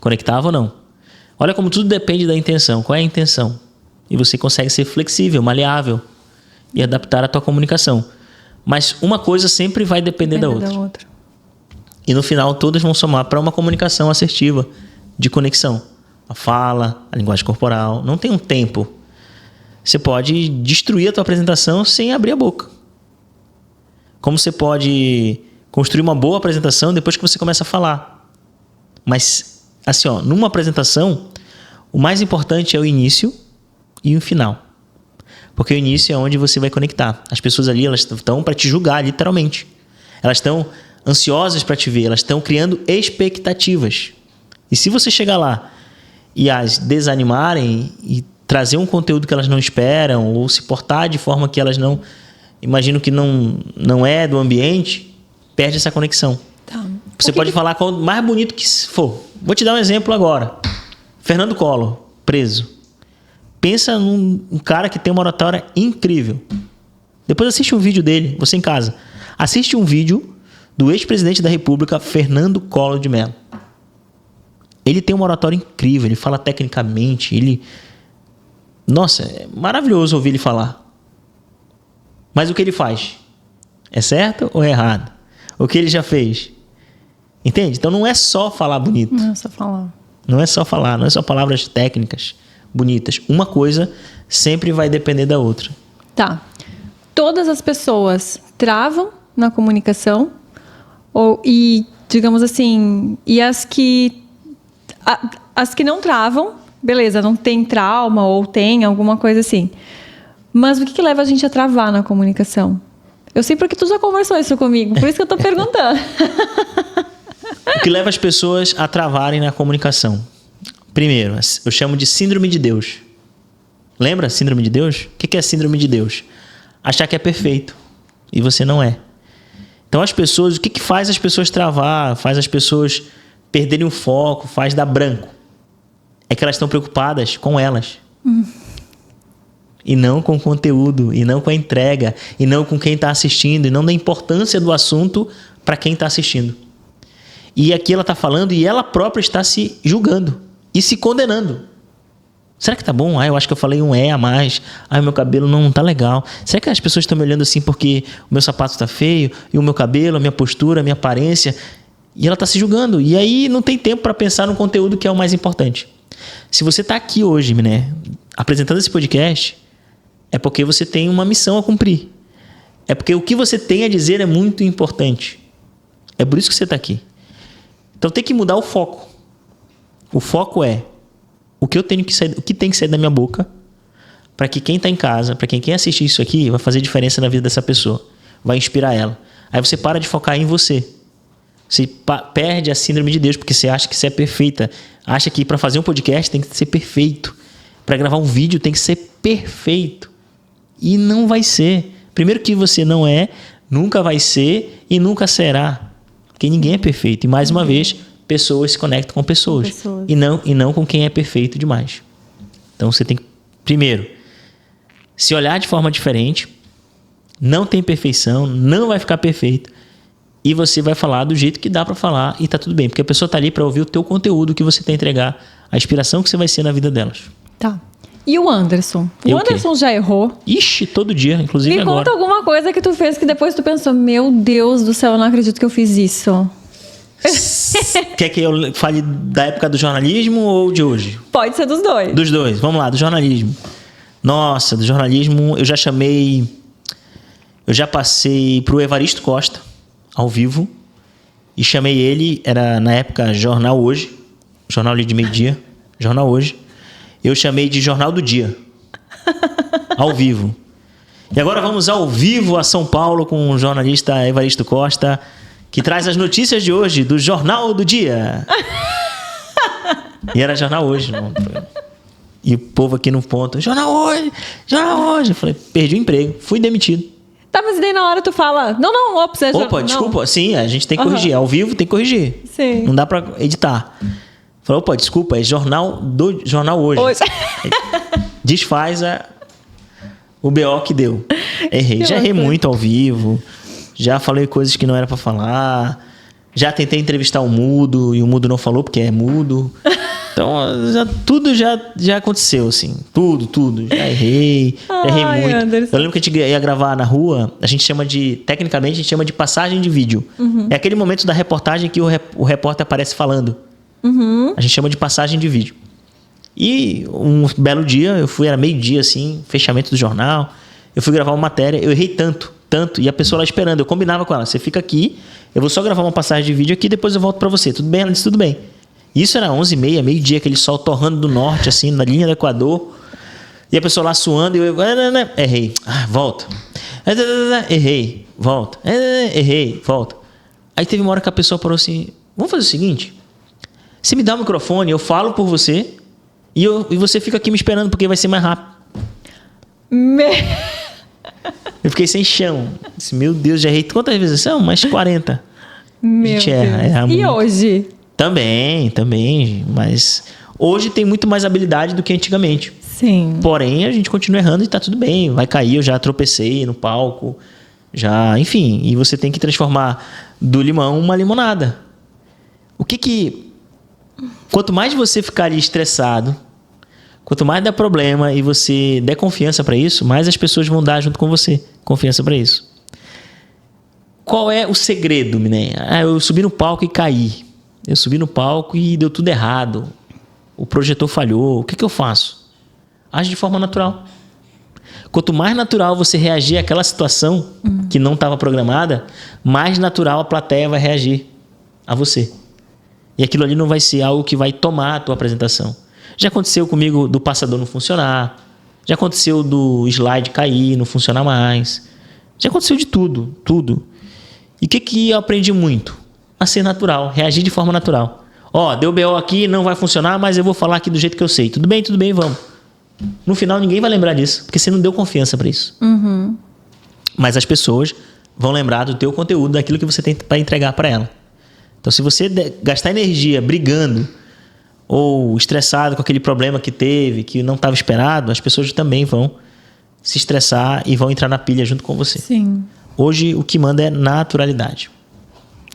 Conectava ou não? Olha como tudo depende da intenção. Qual é a intenção? E você consegue ser flexível, maleável e adaptar a tua comunicação. Mas uma coisa sempre vai depender da outra. E no final todas vão somar para uma comunicação assertiva, de conexão. A fala, a linguagem corporal. Não tem um tempo. Você pode destruir a tua apresentação sem abrir a boca. como você pode construir uma boa apresentação depois que você começa a falar. Mas, assim, ó, numa apresentação, o mais importante é o início e o final. Porque o início é onde você vai conectar. As pessoas ali, elas estão para te julgar, literalmente. Elas estão ansiosas para te ver, elas estão criando expectativas. E se você chegar lá e as desanimarem e trazer um conteúdo que elas não esperam ou se portar de forma que elas não imaginam que não é do ambiente, perde essa conexão. Tá. Você pode falar com o mais bonito que for. Vou te dar um exemplo agora. Fernando Collor, preso. Pensa num cara que tem uma oratória incrível. Depois assiste um vídeo dele, você em casa. Assiste um vídeo do ex-presidente da República, Fernando Collor de Mello. Ele tem uma oratória incrível, ele fala tecnicamente, Nossa, é maravilhoso ouvir ele falar. Mas o que ele faz? É certo ou é errado? O que ele já fez? Entende? Então não é só falar bonito. Não é só falar. Não é só falar, não é só palavras técnicas bonitas. Uma coisa sempre vai depender da outra. Tá. Todas as pessoas travam na comunicação e, digamos assim, e as que não travam, beleza, não tem trauma ou tem alguma coisa assim. Mas o que leva a gente a travar na comunicação? Eu sei porque tu já conversou isso comigo, por isso que eu tô perguntando. O que leva as pessoas a travarem na comunicação? Primeiro, eu chamo de síndrome de Deus. Lembra síndrome de Deus? O que é síndrome de Deus? Achar que é perfeito e você não é. Então as pessoas, o que faz as pessoas travar, faz as pessoas perderem o foco, faz dar branco? É que elas estão preocupadas com elas. E não com o conteúdo, e não com a entrega, e não com quem está assistindo, e não da importância do assunto para quem está assistindo. E aqui ela está falando e ela própria está se julgando e se condenando. Será que tá bom? Eu acho que eu falei um a mais. O meu cabelo não tá legal. Será que as pessoas estão me olhando assim porque o meu sapato está feio? E o meu cabelo, a minha postura, a minha aparência? E ela está se julgando. E aí não tem tempo para pensar no conteúdo que é o mais importante. Se você está aqui hoje, né, apresentando esse podcast, é porque você tem uma missão a cumprir. É porque o que você tem a dizer é muito importante. É por isso que você está aqui. Então tem que mudar o foco. O foco é o que tem que sair da minha boca para que quem está em casa, para quem assistir isso aqui, vai fazer diferença na vida dessa pessoa. Vai inspirar ela. Aí você para de focar em você. Você perde a síndrome de Deus porque você acha que você é perfeita. Acha que para fazer um podcast tem que ser perfeito. Para gravar um vídeo tem que ser perfeito. E não vai ser. Primeiro que você não é, nunca vai ser e nunca será. Porque ninguém é perfeito. E mais uma vez, pessoas se conectam com pessoas. E não com quem é perfeito demais. Então você tem que, primeiro, se olhar de forma diferente. Não tem perfeição, não vai ficar perfeito. E você vai falar do jeito que dá para falar e tá tudo bem. Porque a pessoa tá ali para ouvir o teu conteúdo que você tem a entregar. A inspiração que você vai ser na vida delas. Tá. E o Anderson? O Anderson já errou? Ixi, todo dia, inclusive agora. Me conta alguma coisa que tu fez que depois tu pensou, meu Deus do céu, eu não acredito que eu fiz isso. Quer que eu fale da época do jornalismo ou de hoje? Pode ser dos dois. Dos dois, vamos lá, do jornalismo. Nossa, do jornalismo eu já passei pro Evaristo Costa, ao vivo, e chamei ele, era na época Jornal Hoje, jornal ali de meio-dia, Jornal Hoje. Eu chamei de Jornal do Dia, ao vivo. E agora vamos ao vivo a São Paulo com o jornalista Evaristo Costa, que traz as notícias de hoje do Jornal do Dia. E era Jornal Hoje. E o povo aqui no ponto, Jornal Hoje, Jornal Hoje. Eu falei, perdi o emprego, fui demitido. Tá, mas daí na hora tu fala, opa, desculpa, sim, a gente tem que corrigir, ao vivo tem que corrigir. Sim. Não dá pra editar. Falou, opa, desculpa, é Jornal Hoje. Desfaz o BO que deu. Errei. Já errei muito ao vivo. Já falei coisas que não era pra falar. Já tentei entrevistar o mudo e o mudo não falou porque é mudo. Então, tudo já aconteceu, assim. Tudo. Já errei. Errei muito. Anderson. Eu lembro que a gente ia gravar na rua, tecnicamente, a gente chama de passagem de vídeo. É aquele momento da reportagem que o repórter aparece falando. A gente chama de passagem de vídeo. E um belo dia, era meio-dia, assim, fechamento do jornal. Eu fui gravar uma matéria, eu errei tanto tanto. E a pessoa lá esperando, eu combinava com ela, você fica aqui, eu vou só gravar uma passagem de vídeo aqui, depois eu volto pra você. Tudo bem? Ela disse, tudo bem. Isso era 11h30, meio-dia, aquele sol torrando do norte, assim, na linha do Equador. E a pessoa lá suando, e eu errei. Volta. Errei, volta. Errei, volta. Aí teve uma hora que a pessoa parou assim, vamos fazer o seguinte, você me dá o microfone, eu falo por você, e você fica aqui me esperando, porque vai ser mais rápido. Eu fiquei sem chão. Disse, meu Deus, já errei quantas vezes? São mais 40. Meu Deus. E hoje? Também. Mas hoje tem muito mais habilidade do que antigamente. Sim. Porém, a gente continua errando e tá tudo bem. Vai cair, eu já tropecei no palco. Enfim. E você tem que transformar do limão uma limonada. Quanto mais você ficar ali estressado, quanto mais der problema e você der confiança para isso, mais as pessoas vão dar junto com você confiança para isso. Qual é o segredo, Miné? Eu subi no palco e caí. Eu subi no palco e deu tudo errado. O projetor falhou. O que eu faço? Age de forma natural. Quanto mais natural você reagir àquela situação que não estava programada, mais natural a plateia vai reagir a você. E aquilo ali não vai ser algo que vai tomar a tua apresentação. Já aconteceu comigo do passador não funcionar. Já aconteceu do slide cair, não funcionar mais. Já aconteceu de tudo. E o que eu aprendi muito? A ser natural, reagir de forma natural. Deu BO aqui, não vai funcionar, mas eu vou falar aqui do jeito que eu sei. Tudo bem, vamos. No final, ninguém vai lembrar disso, porque você não deu confiança para isso. Uhum. Mas as pessoas vão lembrar do teu conteúdo, daquilo que você tem para entregar para ela. Então, se você gastar energia brigando ou estressado com aquele problema que teve, que não estava esperado, as pessoas também vão se estressar e vão entrar na pilha junto com você. Sim. Hoje, o que manda é naturalidade.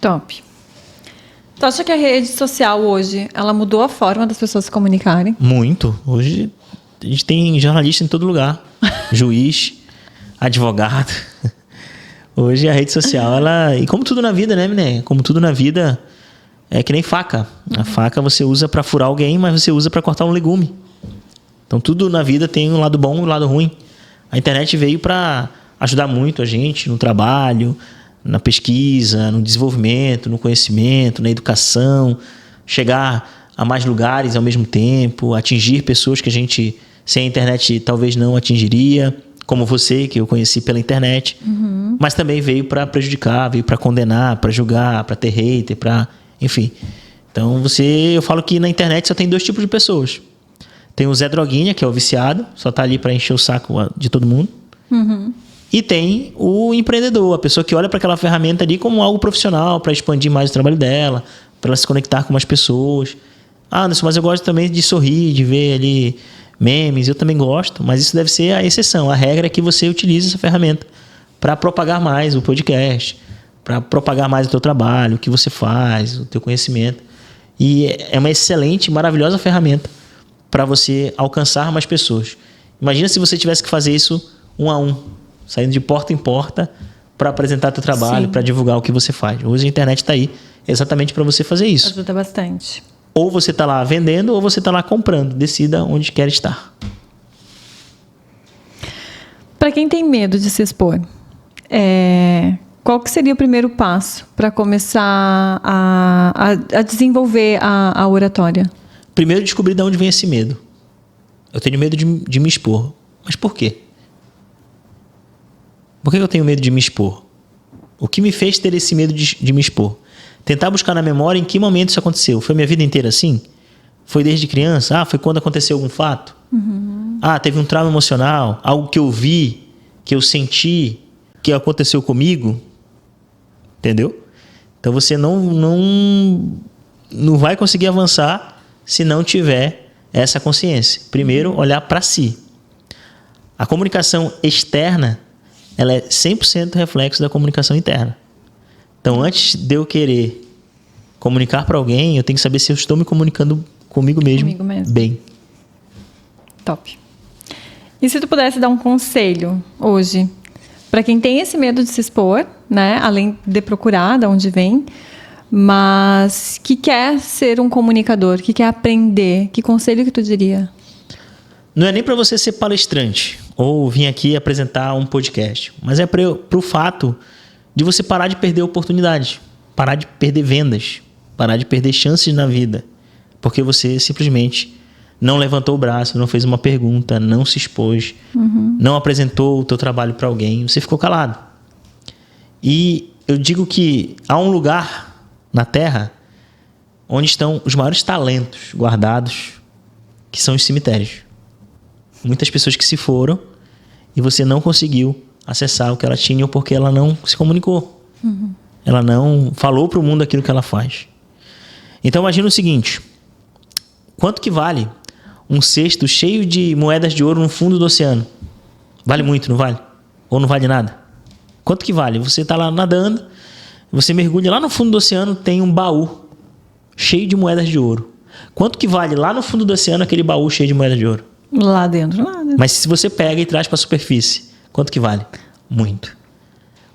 Top. Tu acha que a rede social hoje, ela mudou a forma das pessoas se comunicarem? Muito. Hoje, a gente tem jornalista em todo lugar. Juiz, advogado. Hoje, a rede social, e como tudo na vida, né, Miné? Como tudo na vida, é que nem faca. A faca você usa para furar alguém, mas você usa para cortar um legume. Então, tudo na vida tem um lado bom e um lado ruim. A internet veio para ajudar muito a gente no trabalho, na pesquisa, no desenvolvimento, no conhecimento, na educação, chegar a mais lugares ao mesmo tempo, atingir pessoas que a gente, sem a internet, talvez não atingiria, como você, que eu conheci pela internet. Uhum. Mas também veio para prejudicar, veio para condenar, para julgar, para ter hater, enfim. Então, eu falo que na internet só tem 2 tipos de pessoas. Tem o Zé Droguinha, que é o viciado, só tá ali para encher o saco de todo mundo. Uhum. E tem o empreendedor, a pessoa que olha para aquela ferramenta ali como algo profissional, para expandir mais o trabalho dela, para ela se conectar com mais pessoas. Mas eu gosto também de sorrir, de ver ali memes, eu também gosto, mas isso deve ser a exceção. A regra é que você utilize essa ferramenta para propagar mais o podcast, para propagar mais o teu trabalho, o que você faz, o teu conhecimento. E é uma excelente, maravilhosa ferramenta para você alcançar mais pessoas. Imagina se você tivesse que fazer isso 1 a 1, saindo de porta em porta para apresentar teu trabalho, para divulgar o que você faz. Hoje a internet está aí exatamente para você fazer isso. Ajuda bastante. Ou você está lá vendendo ou você está lá comprando. Decida onde quer estar. Para quem tem medo de se expor, qual que seria o primeiro passo para começar a desenvolver a oratória? Primeiro, descobrir de onde vem esse medo. Eu tenho medo de me expor. Mas por quê? Por que eu tenho medo de me expor? O que me fez ter esse medo de me expor? Tentar buscar na memória em que momento isso aconteceu. Foi minha vida inteira assim? Foi desde criança? Foi quando aconteceu algum fato? Uhum. Teve um trauma emocional? Algo que eu vi, que eu senti, que aconteceu comigo? Entendeu? Então você não vai conseguir avançar se não tiver essa consciência. Primeiro, olhar para si. A comunicação externa, ela é 100% reflexo da comunicação interna. Então, antes de eu querer comunicar para alguém, eu tenho que saber se eu estou me comunicando comigo mesmo bem. Top. E se tu pudesse dar um conselho hoje para quem tem esse medo de se expor, né? Além de procurar de onde vem, mas que quer ser um comunicador, que quer aprender, que conselho que tu diria? não é nem para você ser palestrante ou vir aqui apresentar um podcast, mas é para o fato de você parar de perder oportunidades, parar de perder vendas, parar de perder chances na vida, porque você simplesmente não levantou o braço, não fez uma pergunta, não se expôs, não apresentou o teu trabalho para alguém, você ficou calado. E eu digo que há um lugar na Terra onde estão os maiores talentos guardados, que são os cemitérios. Muitas pessoas que se foram e você não conseguiu acessar o que ela tinha porque ela não se comunicou. Ela não falou para o mundo aquilo que ela faz. Então imagina o seguinte: quanto que vale um cesto cheio de moedas de ouro no fundo do oceano? Vale muito, não vale? Ou não vale nada? Quanto que vale? Você está lá nadando, você mergulha lá no fundo do oceano, tem um baú cheio de moedas de ouro. Quanto que vale lá no fundo do oceano aquele baú cheio de moedas de ouro? Lá dentro, nada. Mas se você pega e traz para a superfície, quanto que vale? Muito.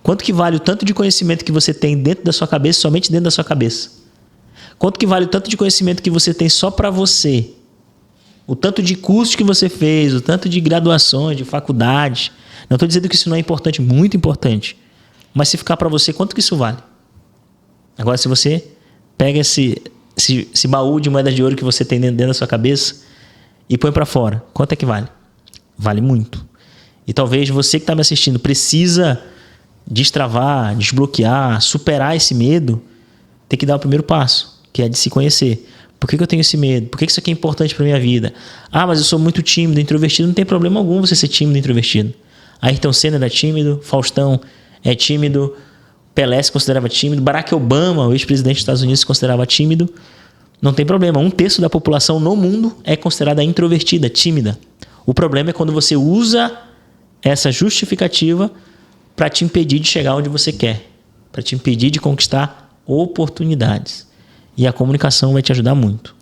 Quanto que vale o tanto de conhecimento que você tem dentro da sua cabeça, somente dentro da sua cabeça? Quanto que vale o tanto de conhecimento que você tem só para você? O tanto de cursos que você fez, o tanto de graduações, de faculdades. Não estou dizendo que isso não é importante, muito importante. Mas se ficar para você, quanto que isso vale? Agora, se você pega esse baú de moedas de ouro que você tem dentro da sua cabeça e põe para fora, quanto é que vale? Vale muito. E talvez você que está me assistindo precisa destravar, desbloquear, superar esse medo, tem que dar o primeiro passo, que é de se conhecer. Por que eu tenho esse medo? Por que isso aqui é importante para minha vida? Ah, mas eu sou muito tímido, introvertido. Não tem problema algum você ser tímido e introvertido. Ayrton Senna era tímido, Faustão é tímido, Pelé se considerava tímido, Barack Obama, o ex-presidente dos Estados Unidos, se considerava tímido. Não tem problema. 1/3 da população no mundo é considerada introvertida, tímida. O problema é quando você usa essa justificativa para te impedir de chegar onde você quer, para te impedir de conquistar oportunidades. E a comunicação vai te ajudar muito.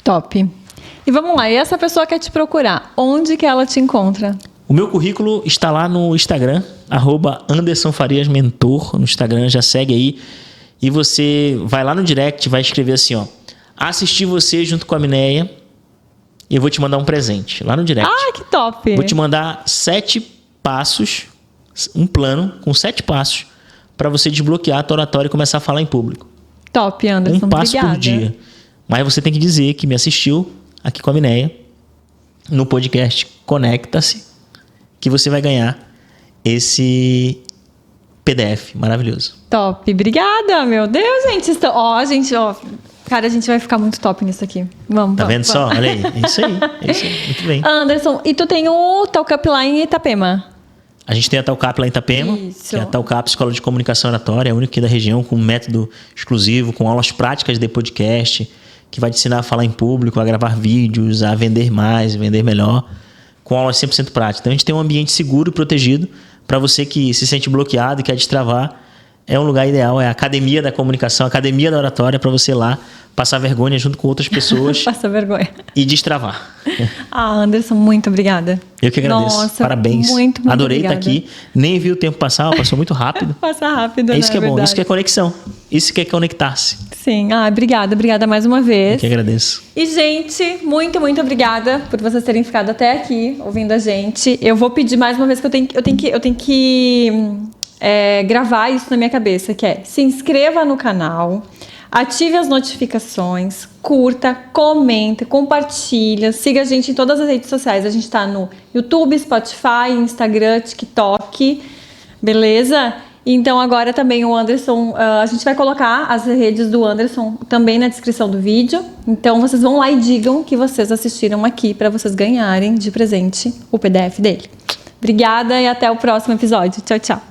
Top. E vamos lá, e essa pessoa quer te procurar, onde que ela te encontra? O meu currículo está lá no Instagram, @AndersonFariasMentor, no Instagram, já segue aí. E você vai lá no direct, vai escrever assim, ó: assisti você junto com a Mineia e eu vou te mandar um presente, lá no direct. Ah, que top! Vou te mandar 7 passos, um plano com 7 passos para você desbloquear a tua oratória e começar a falar em público. Top, Anderson. Um passo obrigada. por dia. Mas você tem que dizer que me assistiu aqui com a Mineia no podcast Conecta-se, que você vai ganhar esse PDF maravilhoso. Top. Obrigada, meu Deus, gente. Cara, a gente vai ficar muito top nisso aqui. Vamos, Tá vendo vamos. só? Olha aí. É isso aí. Muito bem. Anderson, e tu tem o Talkup lá em Itapema? A gente tem a Talkup lá em Itapema, Isso. que é a Talkup Escola de Comunicação Oratória, é a única aqui da região, com um método exclusivo, com aulas práticas de podcast, que vai te ensinar a falar em público, a gravar vídeos, a vender mais, vender melhor, com aulas 100% práticas. Então a gente tem um ambiente seguro e protegido para você que se sente bloqueado e quer destravar. É um lugar ideal, é a Academia da Comunicação, a Academia da Oratória, para você ir lá passar vergonha junto com outras pessoas Passa vergonha. e destravar. Ah, Anderson, muito obrigada. Eu que agradeço. Nossa, Parabéns. muito Adorei obrigada. estar aqui. Nem vi o tempo passar, passou muito rápido. Passa rápido, É isso né? que é bom, Verdade. isso que é conexão. Isso que é conectar-se. Sim. Ah, obrigada mais uma vez. Eu que agradeço. E, gente, muito obrigada por vocês terem ficado até aqui ouvindo a gente. Eu vou pedir mais uma vez que eu tenho que gravar isso na minha cabeça, que é: se inscreva no canal, ative as notificações, curta, comenta, compartilha, siga a gente em todas as redes sociais. A gente está no YouTube, Spotify, Instagram, TikTok, beleza? Então agora também o Anderson, a gente vai colocar as redes do Anderson também na descrição do vídeo. Então vocês vão lá e digam que vocês assistiram aqui para vocês ganharem de presente o PDF dele. Obrigada e até o próximo episódio. Tchau, tchau.